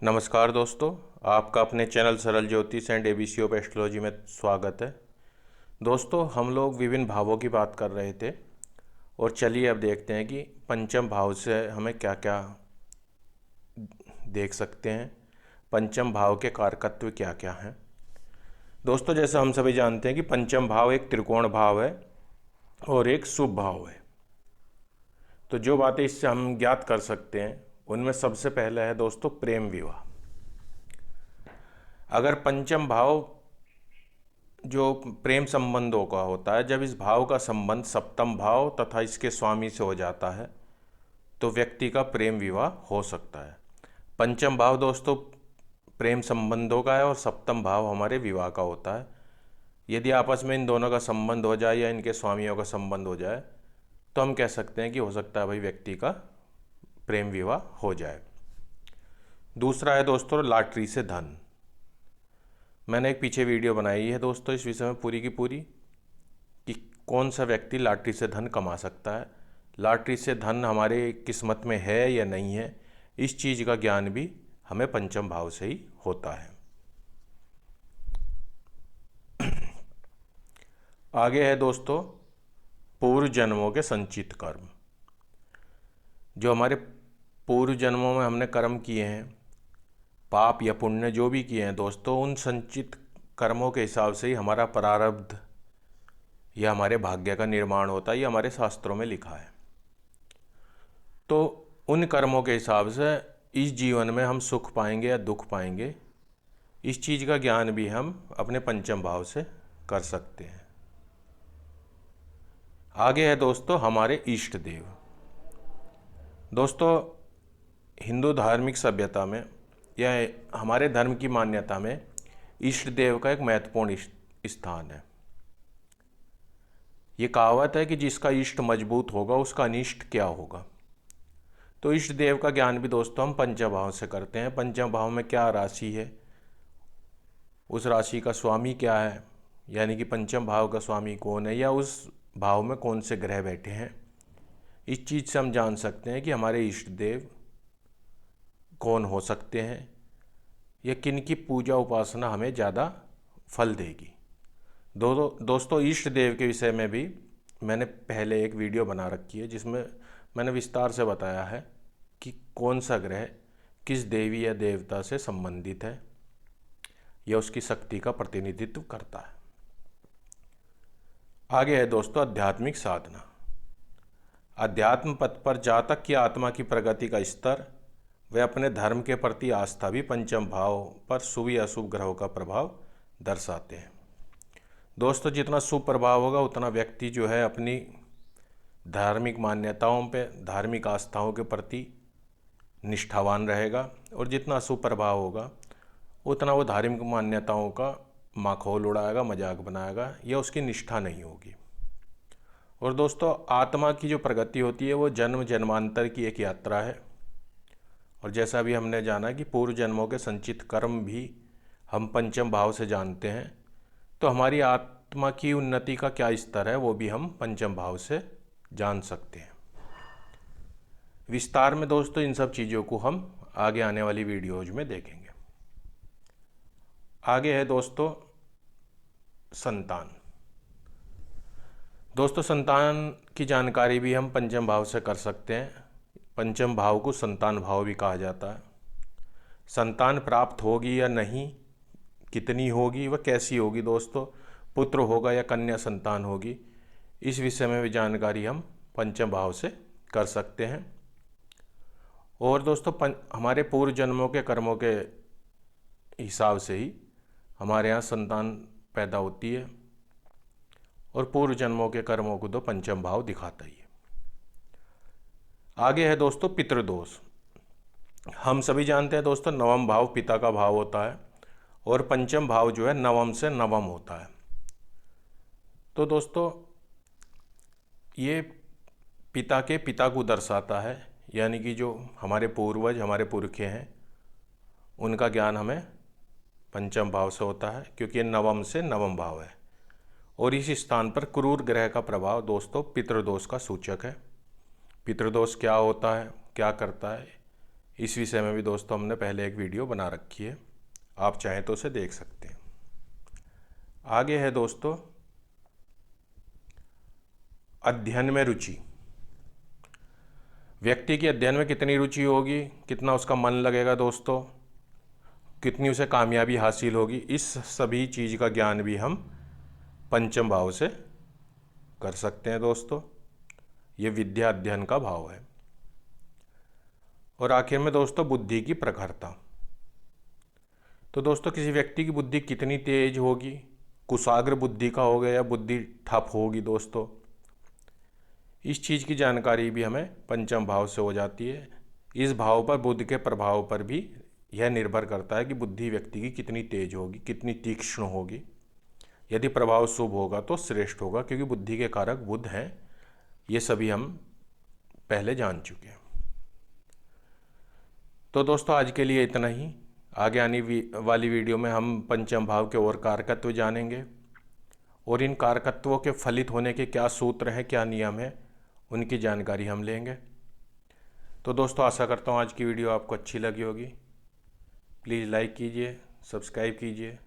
नमस्कार दोस्तों, आपका अपने चैनल सरल ज्योतिष एंड एबीसी ऑफ एस्ट्रोलॉजी में स्वागत है। दोस्तों, हम लोग विभिन्न भावों की बात कर रहे थे और चलिए अब देखते हैं कि पंचम भाव से हमें क्या क्या देख सकते हैं। पंचम भाव के कारकत्व क्या क्या हैं। दोस्तों, जैसा हम सभी जानते हैं कि पंचम भाव एक त्रिकोण भाव है और एक शुभ भाव है। तो जो बातें इससे हम ज्ञात कर सकते हैं उनमें सबसे पहले है दोस्तों प्रेम विवाह। अगर पंचम भाव जो प्रेम संबंधों का होता है, जब इस भाव का संबंध सप्तम भाव तथा इसके स्वामी से हो जाता है तो व्यक्ति का प्रेम विवाह हो सकता है। पंचम भाव दोस्तों प्रेम संबंधों का है और सप्तम भाव हमारे विवाह का होता है। यदि आपस में इन दोनों का संबंध हो जाए या इनके स्वामियों का संबंध हो जाए तो हम कह सकते हैं कि हो सकता है भाई व्यक्ति का प्रेम विवाह हो जाए। दूसरा है दोस्तों लॉटरी से धन। मैंने एक पीछे वीडियो बनाई है दोस्तों इस विषय में पूरी की पूरी कि कौन सा व्यक्ति लॉटरी से धन कमा सकता है, लॉटरी से धन हमारे किस्मत में है या नहीं है, इस चीज़ का ज्ञान भी हमें पंचम भाव से ही होता है। आगे है दोस्तों पूर्व जन्मों के संचित कर्म। जो हमारे पूर्व जन्मों में हमने कर्म किए हैं, पाप या पुण्य जो भी किए हैं दोस्तों, उन संचित कर्मों के हिसाब से ही हमारा प्रारब्ध या हमारे भाग्य का निर्माण होता है। ये हमारे शास्त्रों में लिखा है। तो उन कर्मों के हिसाब से इस जीवन में हम सुख पाएंगे या दुख पाएंगे, इस चीज़ का ज्ञान भी हम अपने पंचम भाव से कर सकते हैं। आगे है दोस्तों हमारे इष्ट देव। दोस्तों, हिंदू धार्मिक सभ्यता में या हमारे धर्म की मान्यता में इष्ट देव का एक महत्वपूर्ण स्थान है। ये कहावत है कि जिसका इष्ट मजबूत होगा उसका अनिष्ट क्या होगा। तो इष्ट देव का ज्ञान भी दोस्तों हम पंचम भाव से करते हैं। पंचम भाव में क्या राशि है, उस राशि का स्वामी क्या है, यानी कि पंचम भाव का स्वामी कौन है या उस भाव में कौन से ग्रह बैठे हैं, इस चीज़ से हम जान सकते हैं कि हमारे इष्ट देव कौन हो सकते हैं या किन की पूजा उपासना हमें ज़्यादा फल देगी। दोस्तों इष्ट देव के विषय में भी मैंने पहले एक वीडियो बना रखी है जिसमें मैंने विस्तार से बताया है कि कौन सा ग्रह किस देवी या देवता से संबंधित है या उसकी शक्ति का प्रतिनिधित्व करता है। आगे है दोस्तों आध्यात्मिक साधना। अध्यात्म पथ पर जहाँ तक कि आत्मा की प्रगति का स्तर वे अपने धर्म के प्रति आस्था भी पंचम भाव पर शुभ या अशुभ ग्रहों का प्रभाव दर्शाते हैं। दोस्तों, जितना शुभ प्रभाव होगा उतना व्यक्ति जो है अपनी धार्मिक मान्यताओं पे, धार्मिक आस्थाओं के प्रति निष्ठावान रहेगा और जितना अशुभ प्रभाव होगा उतना वो धार्मिक मान्यताओं का माखौल उड़ाएगा, मजाक बनाएगा या उसकी निष्ठा नहीं होगी। और दोस्तों आत्मा की जो प्रगति होती है वो जन्म जन्मांतर की एक यात्रा है। और जैसा भी हमने जाना कि पूर्व जन्मों के संचित कर्म भी हम पंचम भाव से जानते हैं, तो हमारी आत्मा की उन्नति का क्या स्तर है वो भी हम पंचम भाव से जान सकते हैं। विस्तार में दोस्तों इन सब चीज़ों को हम आगे आने वाली वीडियोज में देखेंगे। आगे है दोस्तों संतान। दोस्तों संतान की जानकारी भी हम पंचम भाव से कर सकते हैं। पंचम भाव को संतान भाव भी कहा जाता है। संतान प्राप्त होगी या नहीं, कितनी होगी, वह कैसी होगी दोस्तों, पुत्र होगा या कन्या संतान होगी, इस विषय में भी जानकारी हम पंचम भाव से कर सकते हैं। और दोस्तों हमारे पूर्व जन्मों के कर्मों के हिसाब से ही हमारे यहाँ संतान पैदा होती है और पूर्व जन्मों के कर्मों को तो पंचम भाव दिखाता ही है। आगे है दोस्तों पितृदोष। हम सभी जानते हैं दोस्तों नवम भाव पिता का भाव होता है और पंचम भाव जो है नवम से नवम होता है। तो दोस्तों ये पिता के पिता को दर्शाता है, यानी कि जो हमारे पूर्वज, हमारे पुरखे हैं, उनका ज्ञान हमें पंचम भाव से होता है क्योंकि ये नवम से नवम भाव है। और इस स्थान पर क्रूर ग्रह का प्रभाव दोस्तों पितृदोष का सूचक है। पितृदोष क्या होता है, क्या करता है, इस विषय में भी दोस्तों हमने पहले एक वीडियो बना रखी है, आप चाहें तो उसे देख सकते हैं। आगे है दोस्तों अध्ययन में रुचि। व्यक्ति की अध्ययन में कितनी रुचि होगी, कितना उसका मन लगेगा दोस्तों, कितनी उसे कामयाबी हासिल होगी, इस सभी चीज़ का ज्ञान भी हम पंचम भाव से कर सकते हैं दोस्तों। ये विद्या अध्ययन का भाव है। और आखिर में दोस्तों बुद्धि की प्रखरता। तो दोस्तों किसी व्यक्ति की बुद्धि कितनी तेज होगी, कुशाग्र बुद्धि का होगा या बुद्धि ठप होगी दोस्तों, इस चीज़ की जानकारी भी हमें पंचम भाव से हो जाती है। इस भाव पर, बुद्ध के प्रभाव पर भी यह निर्भर करता है कि बुद्धि व्यक्ति की कितनी तेज होगी, कितनी तीक्ष्ण होगी। यदि प्रभाव शुभ होगा तो श्रेष्ठ होगा, क्योंकि बुद्धि के कारक बुध हैं। ये सभी हम पहले जान चुके हैं। तो दोस्तों आज के लिए इतना ही। आगे आने वाली वीडियो में हम पंचम भाव के और कारकत्व जानेंगे और इन कारकत्वों के फलित होने के क्या सूत्र हैं, क्या नियम हैं, उनकी जानकारी हम लेंगे। तो दोस्तों आशा करता हूँ आज की वीडियो आपको अच्छी लगी होगी। प्लीज़ लाइक कीजिए, सब्सक्राइब कीजिए